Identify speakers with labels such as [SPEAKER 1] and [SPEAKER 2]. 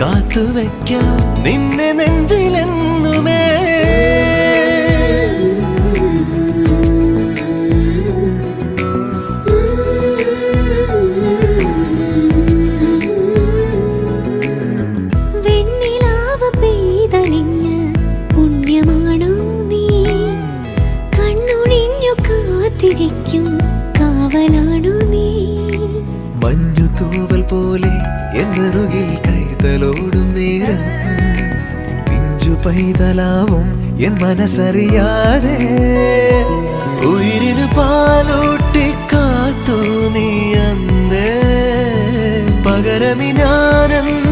[SPEAKER 1] കാത്തുവയ്ക്കാം നിന്നെ നെഞ്ചിലെന്നുമേ.
[SPEAKER 2] വെണ്ണിലാവ് പെയ്തലിഞ്ഞ് പുണ്യമാണോ നീ? കണ്ണൊഴിഞ്ഞു കാത്തിരിക്കും കാവലാണോ നീ?
[SPEAKER 1] മഞ്ഞു തൂവൽ പോലെ എന്നറുകിൽ കൈതലോടും നേരം പിഞ്ചു പൈതലാവും എൻ മനസ്സറിയാതെ. ഉയിരിന് പാലൂട്ടി കാത്തു നീ അന്നേ, പകരമി ഞാനെന്ന്